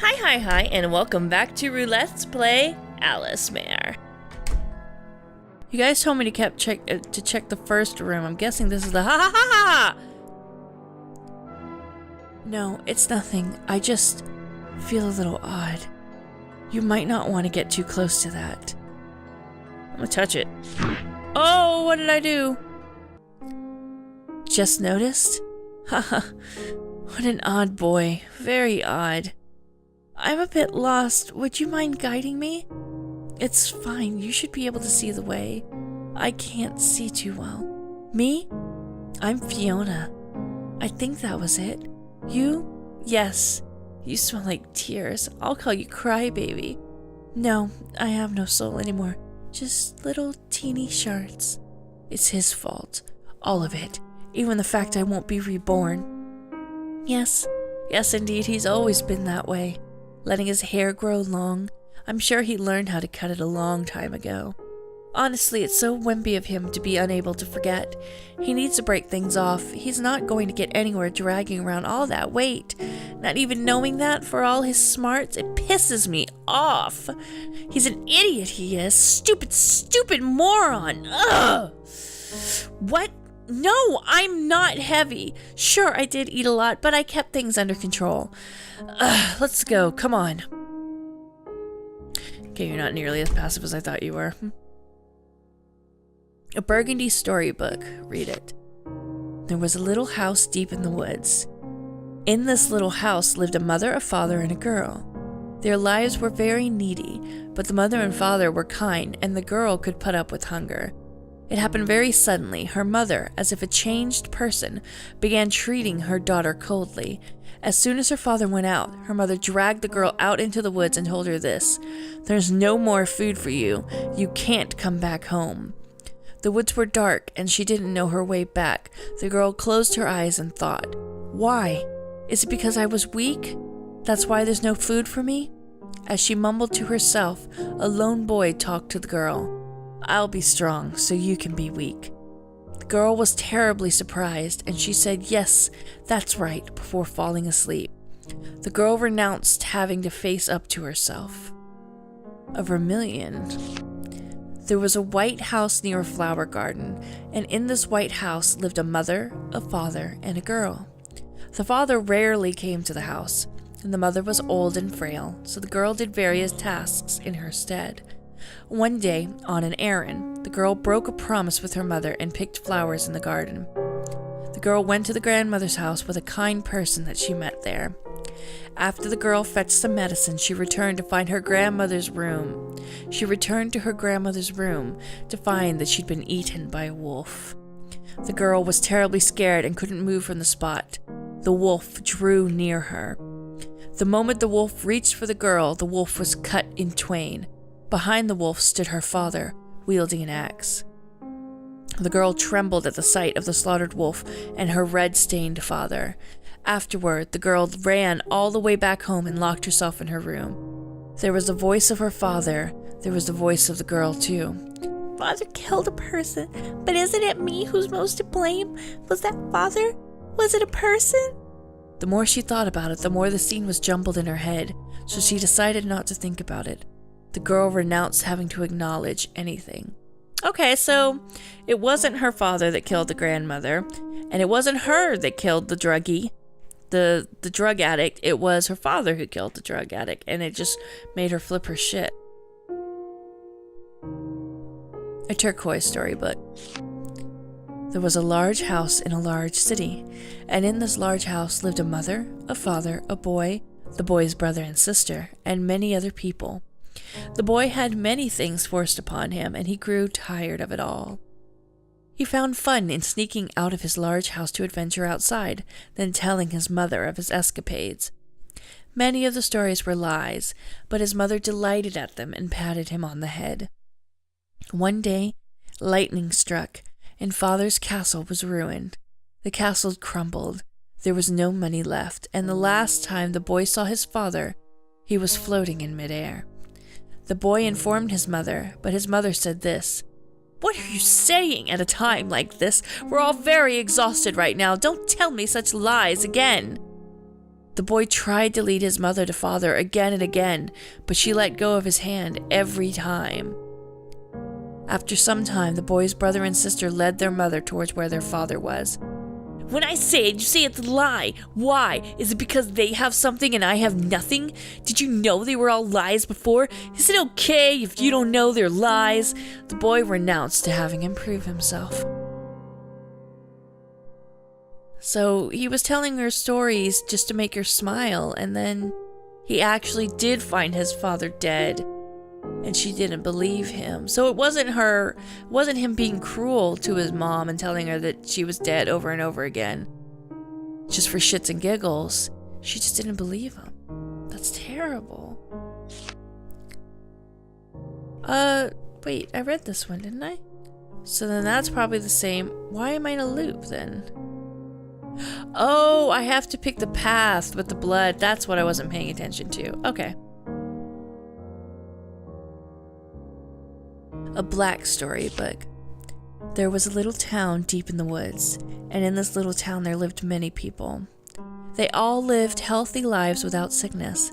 Hi, and welcome back to Roulette's Play Alice Mare. You guys told me to check the first room. I'm guessing this is the ha. No, it's nothing. I just feel a little odd. You might not want to get too close to that. I'm gonna touch it. Oh, what did I do? Just noticed? Haha. What an odd boy. Very odd. I'm a bit lost. Would you mind guiding me? It's fine. You should be able to see the way. I can't see too well. Me? I'm Fiona. I think that was it. You? Yes. You smell like tears. I'll call you Crybaby. No, I have no soul anymore. Just little teeny shards. It's his fault. All of it. Even the fact I won't be reborn. Yes indeed, he's always been that way. Letting his hair grow long. I'm sure he learned how to cut it a long time ago. Honestly, it's so wimpy of him to be unable to forget. He needs to break things off. He's not going to get anywhere dragging around all that weight. Not even knowing that, for all his smarts, it pisses me off. He's an idiot, he is. Stupid moron. Ugh! What? No, I'm not heavy. Sure, I did eat a lot, but I kept things under control. Let's go. Come on. Okay, you're not nearly as passive as I thought you were. A burgundy storybook. Read it. There was a little house deep in the woods. In this little house lived a mother, a father, and a girl. Their lives were very needy, but the mother and father were kind, and the girl could put up with hunger. It happened very suddenly. Her mother, as if a changed person, began treating her daughter coldly. As soon as her father went out, her mother dragged the girl out into the woods and told her this: "There's no more food for you. You can't come back home." The woods were dark, and she didn't know her way back. The girl closed her eyes and thought, "Why? Is it because I was weak? That's why there's no food for me?" As she mumbled to herself, a lone boy talked to the girl. "I'll be strong, so you can be weak." The girl was terribly surprised, and she said, "Yes, that's right," before falling asleep. The girl renounced having to face up to herself. A vermillion. There was a white house near a flower garden, and in this white house lived a mother, a father, and a girl. The father rarely came to the house, and the mother was old and frail, so the girl did various tasks in her stead. One day, on an errand, the girl broke a promise with her mother and picked flowers in the garden. The girl went to the grandmother's house with a kind person that she met there. After the girl fetched some medicine, she returned to find her grandmother's room. She returned to her grandmother's room to find that she'd been eaten by a wolf. The girl was terribly scared and couldn't move from the spot. The wolf drew near her. The moment the wolf reached for the girl, the wolf was cut in twain. Behind the wolf stood her father, wielding an axe. The girl trembled at the sight of the slaughtered wolf and her red-stained father. Afterward, the girl ran all the way back home and locked herself in her room. There was the voice of her father. There was the voice of the girl, too. "Father killed a person, but isn't it me who's most to blame? Was that father? Was it a person?" The more she thought about it, the more the scene was jumbled in her head, so she decided not to think about it. The girl renounced having to acknowledge anything. Okay, so it wasn't her father that killed the grandmother, and it wasn't her that killed the druggie, the drug addict. It was her father who killed the drug addict, and it just made her flip her shit. A turquoise storybook. There was a large house in a large city, and in this large house lived a mother, a father, a boy, the boy's brother and sister, and many other people. The boy had many things forced upon him, and he grew tired of it all. He found fun in sneaking out of his large house to adventure outside, then telling his mother of his escapades. Many of the stories were lies, but his mother delighted at them and patted him on the head. One day, lightning struck, and Father's castle was ruined. The castle crumbled. There was no money left, and the last time the boy saw his father, he was floating in midair. The boy informed his mother, but his mother said this: "What are you saying at a time like this? We're all very exhausted right now. Don't tell me such lies again." The boy tried to lead his mother to father again and again, but she let go of his hand every time. After some time, the boy's brother and sister led their mother towards where their father was. When I say it, you say it's a lie. Why? Is it because they have something and I have nothing? Did you know they were all lies before? Is it okay if you don't know they're lies? The boy renounced to having him prove himself. So he was telling her stories just to make her smile, and then he actually did find his father dead, and she didn't believe him. So it wasn't him being cruel to his mom and telling her that she was dead over and over again, just for shits and giggles. She just didn't believe him. That's terrible. Wait, I read this one, didn't I? So then that's probably the same. Why am I in a loop then? Oh, I have to pick the path with the blood. That's what I wasn't paying attention to. Okay. A black storybook. There was a little town deep in the woods, and in this little town there lived many people. They all lived healthy lives without sickness.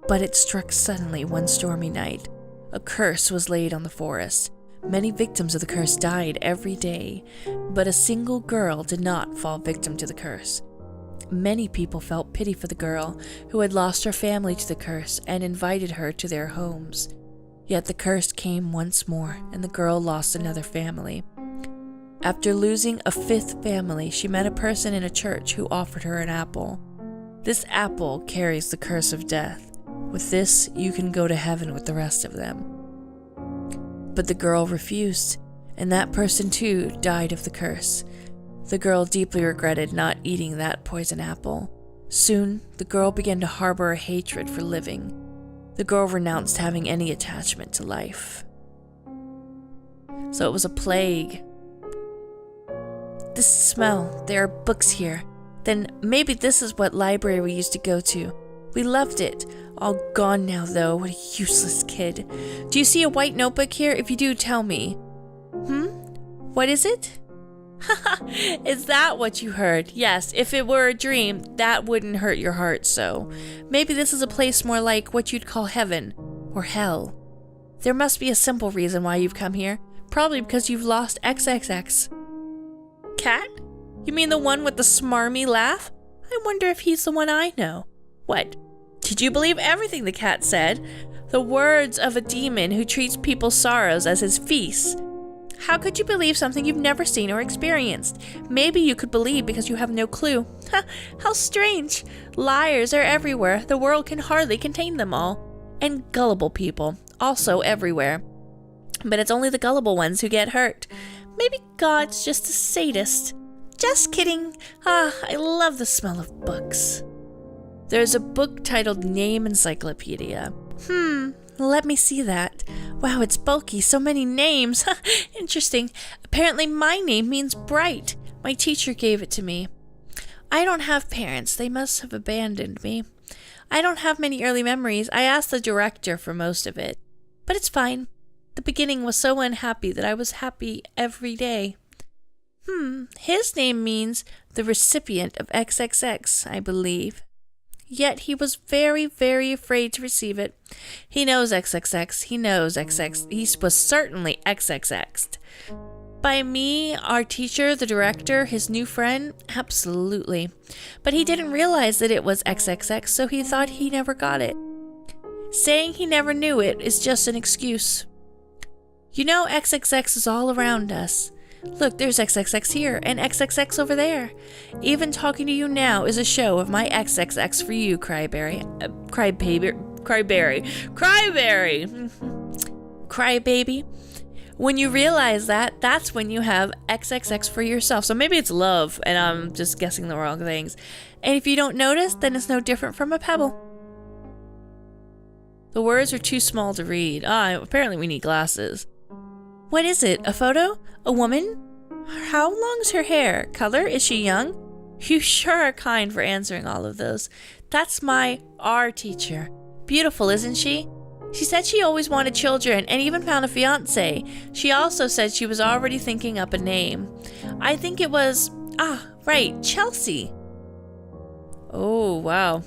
But it struck suddenly one stormy night. A curse was laid on the forest. Many victims of the curse died every day, but a single girl did not fall victim to the curse. Many people felt pity for the girl who had lost her family to the curse and invited her to their homes. Yet the curse came once more, and the girl lost another family. After losing a fifth family, she met a person in a church who offered her an apple. This apple carries the curse of death. With this, you can go to heaven with the rest of them. But the girl refused, and that person too died of the curse. The girl deeply regretted not eating that poison apple. Soon, the girl began to harbor a hatred for living. The girl renounced having any attachment to life. So it was a plague. This smell, there are books here. Then maybe this is what library we used to go to. We loved it. All gone now, though. What a useless kid. Do you see a white notebook here? If you do, tell me. What is it? Haha, is that what you heard? Yes, if it were a dream, that wouldn't hurt your heart so. Maybe this is a place more like what you'd call heaven, or hell. There must be a simple reason why you've come here. Probably because you've lost XXX. Cat? You mean the one with the smarmy laugh? I wonder if he's the one I know. What? Did you believe everything the cat said? The words of a demon who treats people's sorrows as his feasts. How could you believe something you've never seen or experienced? Maybe you could believe because you have no clue. How strange. Liars are everywhere. The world can hardly contain them all. And gullible people, also everywhere. But it's only the gullible ones who get hurt. Maybe God's just a sadist. Just kidding. I love the smell of books. There's a book titled Name Encyclopedia. Let me see that. Wow, it's bulky, so many names. Interesting. Apparently my name means bright. My teacher gave it to me. I don't have parents. They must have abandoned me. I don't have many early memories. I asked the director for most of it. But it's fine. The beginning was so unhappy that I was happy every day. His name means the recipient of XXX, I believe. Yet he was very, very afraid to receive it. He knows XXX. He knows XX. He was certainly XXX'd. By me, our teacher, the director, his new friend? Absolutely. But he didn't realize that it was XXX, so he thought he never got it. Saying he never knew it is just an excuse. You know XXX is all around us. Look, there's XXX here and XXX over there. Even talking to you now is a show of my XXX for you, Cryberry. Crybaby. When you realize that, that's when you have XXX for yourself. So maybe it's love, and I'm just guessing the wrong things. And if you don't notice, then it's no different from a pebble. The words are too small to read. Apparently we need glasses. What is it? A photo? A woman? How long's her hair? Color? Is she young? You sure are kind for answering all of those. That's my art teacher. Beautiful, isn't she? She said she always wanted children and even found a fiance. She also said she was already thinking up a name. I think it was, right, Chelsea. Oh, wow.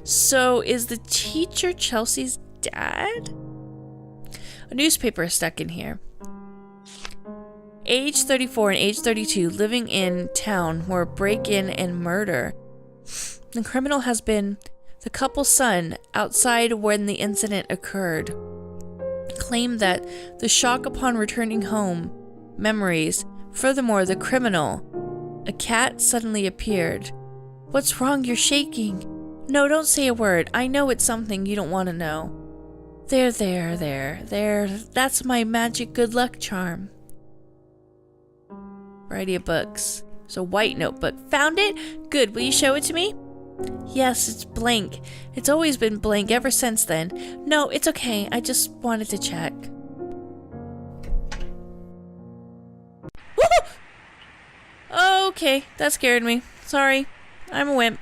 So is the teacher Chelsea's dad? A newspaper is stuck in here. Age 34 and age 32 living in town were break-in and murder. The criminal has been the couple's son outside when the incident occurred. Claimed that the shock upon returning home, memories. Furthermore, the criminal, a cat, suddenly appeared. What's wrong? You're shaking. No, don't say a word. I know it's something you don't want to know. There. That's my magic good luck charm. Variety of books. It's a white notebook. Found it? Good. Will you show it to me? Yes, it's blank. It's always been blank ever since then. No, it's okay. I just wanted to check. Woohoo! Okay, that scared me. Sorry. I'm a wimp.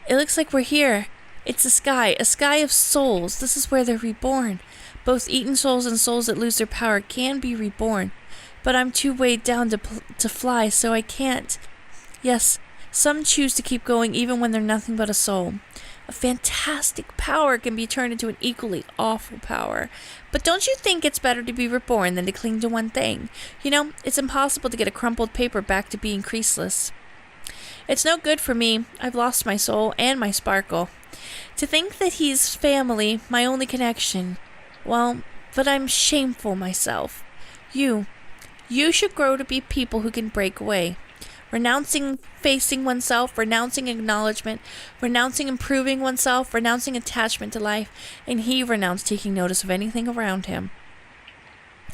It looks like we're here. It's a sky of souls. This is where they're reborn. Both eaten souls and souls that lose their power can be reborn. But I'm too weighed down to fly, so I can't. Yes, some choose to keep going even when they're nothing but a soul. A fantastic power can be turned into an equally awful power. But don't you think it's better to be reborn than to cling to one thing? You know, it's impossible to get a crumpled paper back to being creaseless. It's no good for me. I've lost my soul and my sparkle. To think that he's family, my only connection. Well, but I'm shameful myself. You should grow to be people who can break away. Renouncing facing oneself, renouncing acknowledgement, renouncing improving oneself, renouncing attachment to life, and he renounced taking notice of anything around him.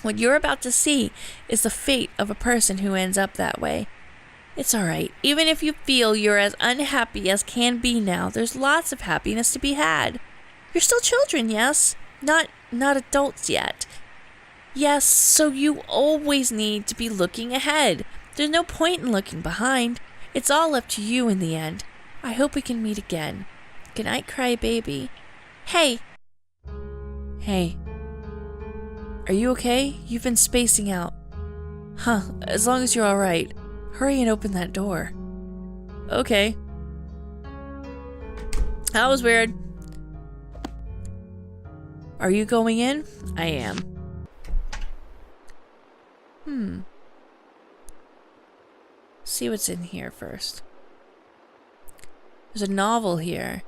What you're about to see is the fate of a person who ends up that way. It's alright. Even if you feel you're as unhappy as can be now, there's lots of happiness to be had. You're still children, yes? Not adults yet. Yes, so you always need to be looking ahead. There's no point in looking behind. It's all up to you in the end. I hope we can meet again. Good night, cry baby. Hey. Hey. Are you okay? You've been spacing out. Huh, as long as you're alright. Hurry and open that door. Okay. That was weird. Are you going in? I am. See what's in here first. There's a novel here.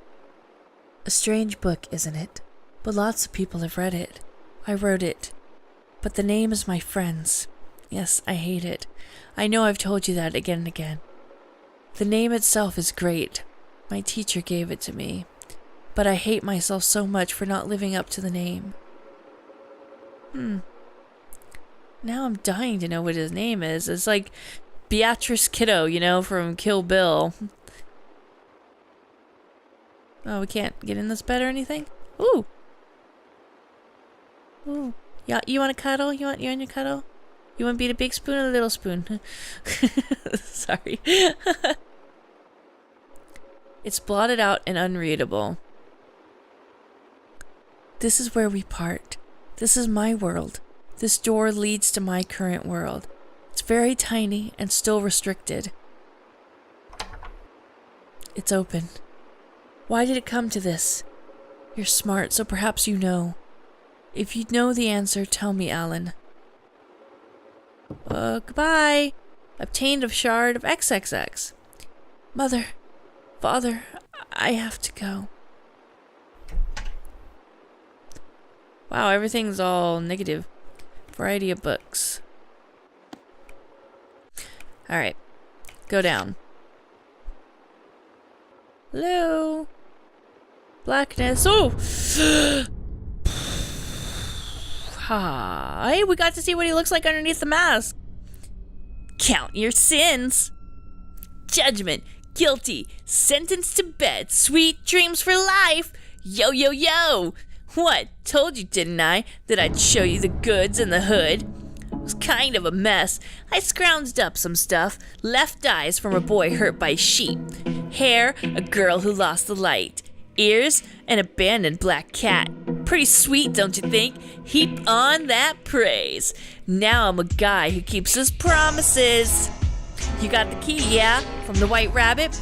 A strange book, isn't it? But lots of people have read it. I wrote it. But the name is my friend's. Yes, I hate it. I know I've told you that again and again. The name itself is great. My teacher gave it to me. But I hate myself so much for not living up to the name. Now I'm dying to know what his name is. It's like Beatrice Kiddo, you know, from Kill Bill. Oh, we can't get in this bed or anything? Ooh. Ooh. Yeah, you want to cuddle? You want to cuddle? You want to be the big spoon or the little spoon? Sorry. It's blotted out and unreadable. This is where we part. This is my world. This door leads to my current world. It's very tiny and still restricted. It's open. Why did it come to this? You're smart, so perhaps you know. If you know the answer, tell me, Alan. Goodbye. Obtained a shard of XXX. Mother, Father, I have to go. Wow, everything's all negative. Variety of books. Alright. Go down. Hello? Blackness. Oh! Hi. We got to see what he looks like underneath the mask. Count your sins. Judgment. Guilty. Sentenced to bed. Sweet dreams for life. Yo, yo, yo. What? Told you, didn't I, that I'd show you the goods in the hood? It was kind of a mess. I scrounged up some stuff. Left eyes from a boy hurt by sheep. Hair, a girl who lost the light. Ears, an abandoned black cat. Pretty sweet, don't you think? Heap on that praise. Now I'm a guy who keeps his promises. You got the key, yeah? From the White Rabbit?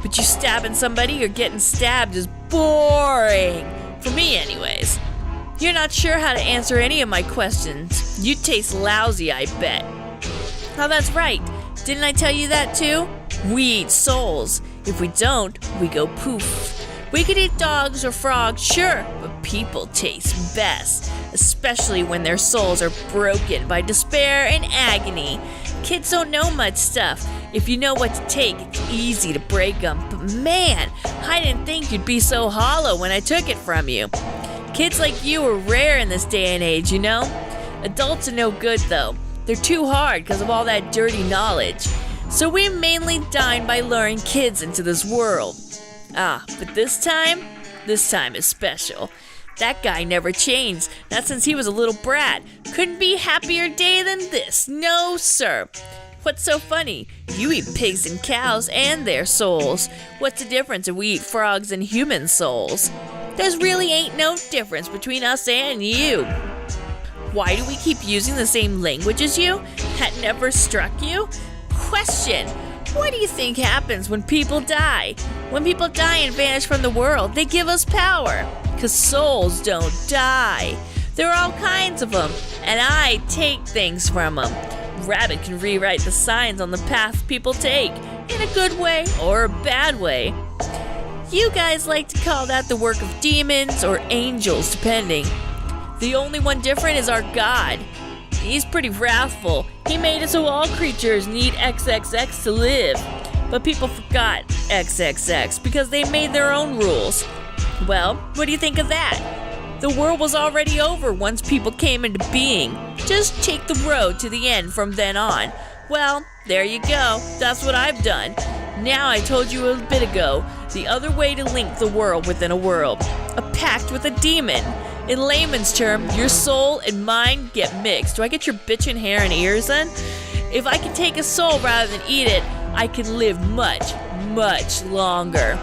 But you stabbing somebody or getting stabbed is boring. For me, anyways. You're not sure how to answer any of my questions. You taste lousy, I bet. Oh, that's right. Didn't I tell you that too? We eat souls. If we don't, we go poof. We could eat dogs or frogs, sure, but people taste best, especially when their souls are broken by despair and agony. Kids don't know much stuff. If you know what to take, it's easy to break them. But man, I didn't think you'd be so hollow when I took it from you. Kids like you are rare in this day and age, you know? Adults are no good, though. They're too hard because of all that dirty knowledge. So we mainly dine by luring kids into this world. But this time is special. That guy never changed, not since he was a little brat. Couldn't be happier day than this, no sir. What's so funny? You eat pigs and cows and their souls. What's the difference if we eat frogs and human souls? There's really ain't no difference between us and you. Why do we keep using the same language as you? That never struck you? Question. What do you think happens when people die? When people die and vanish from the world, they give us power. 'Cause souls don't die. There are all kinds of them, and I take things from them. Rabbit can rewrite the signs on the path people take, in a good way or a bad way. You guys like to call that the work of demons or angels, depending. The only one different is our God. He's pretty wrathful. He made it so all creatures need XXX to live. But people forgot XXX because they made their own rules. Well, what do you think of that? The world was already over once people came into being. Just take the road to the end from then on. Well, there you go. That's what I've done. Now I told you a bit ago, the other way to link the world within a world. A pact with a demon. In layman's term, your soul and mine get mixed. Do I get your bitchin' hair and ears then? If I can take a soul rather than eat it, I can live much, much longer.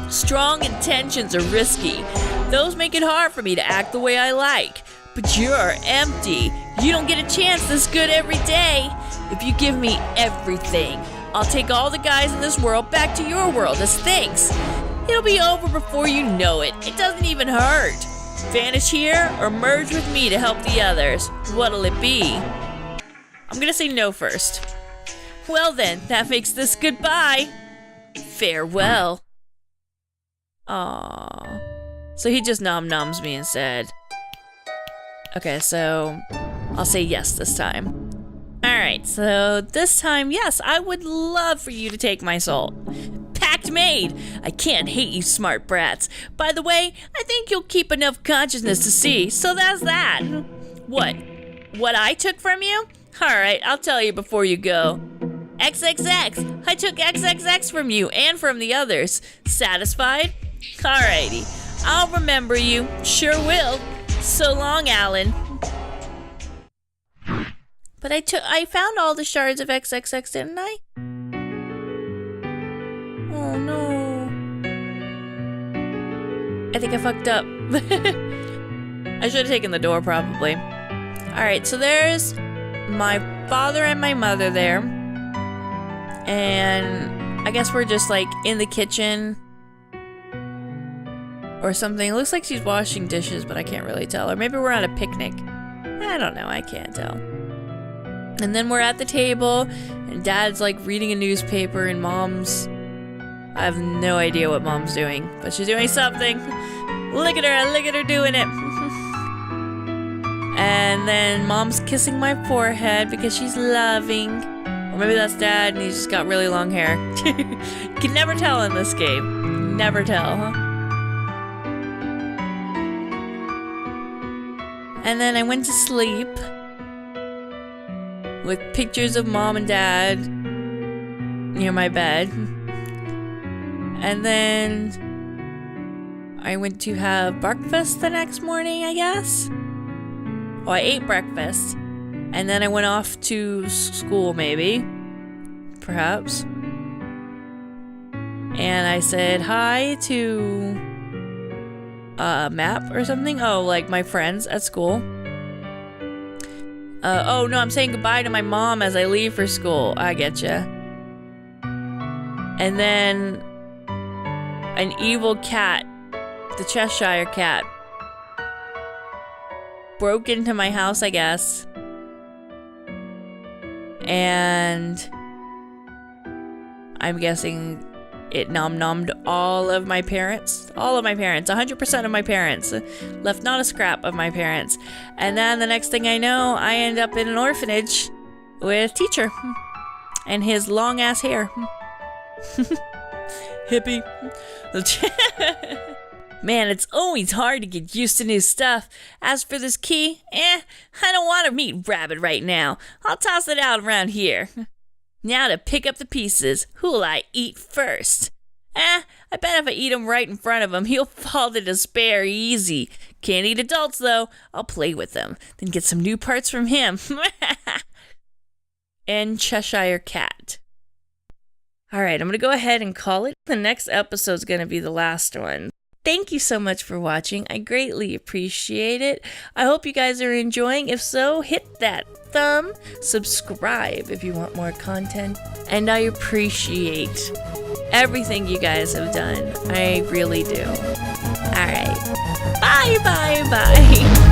Strong intentions are risky. Those make it hard for me to act the way I like. But you're empty. You don't get a chance this good every day. If you give me everything, I'll take all the guys in this world back to your world as thanks. It'll be over before you know it. It doesn't even hurt. Vanish here or merge with me to help the others. What'll it be? I'm gonna say no first. Well then, that makes this goodbye. Farewell. Aww. So he just nom-noms me instead. Okay, so I'll say yes this time. Alright, so this time, yes, I would love for you to take my soul. Pact made! I can't hate you smart brats. By the way, I think you'll keep enough consciousness to see, so that's that. What? What I took from you? Alright, I'll tell you before you go. XXX! I took XXX from you and from the others. Satisfied? Alrighty. I'll remember you. Sure will. So long, Alan. But I found all the shards of XXX, didn't I? Oh no. I think I fucked up. I should have taken the door probably. Alright, so there's my father and my mother there. And I guess we're just like in the kitchen or something. It looks like she's washing dishes, but I can't really tell. Or maybe we're at a picnic. I don't know, I can't tell. And then we're at the table, and Dad's like reading a newspaper, and Mom's... I have no idea what Mom's doing, but she's doing something. Look at her doing it. And then Mom's kissing my forehead because she's loving. Or maybe that's Dad, and he's just got really long hair. Can never tell in this game. Never tell, huh? And then I went to sleep with pictures of Mom and Dad near my bed. And then I went to have breakfast the next morning, I guess. Well, I ate breakfast. And then I went off to school, maybe. Perhaps. And I said hi to a map or something. Oh, like my friends at school. Oh no, I'm saying goodbye to my mom as I leave for school. I getcha. And then an evil cat, the Cheshire Cat, broke into my house, I guess, and I'm guessing it nom-nommed all of my parents, 100% of my parents, left not a scrap of my parents. And then the next thing I know, I end up in an orphanage with Teacher and his long ass hair. Hippie. Man, it's always hard to get used to new stuff. As for this key, I don't want to meet Rabbit right now. I'll toss it out around here. Now to pick up the pieces. Who'll I eat first? I bet if I eat him right in front of him, he'll fall to despair easy. Can't eat adults, though. I'll play with them, then get some new parts from him. And Cheshire Cat. Alright, I'm going to go ahead and call it. The next episode's going to be the last one. Thank you so much for watching. I greatly appreciate it. I hope you guys are enjoying. If so, hit that thumb. Subscribe if you want more content. And I appreciate everything you guys have done. I really do. Alright. Bye, bye, bye.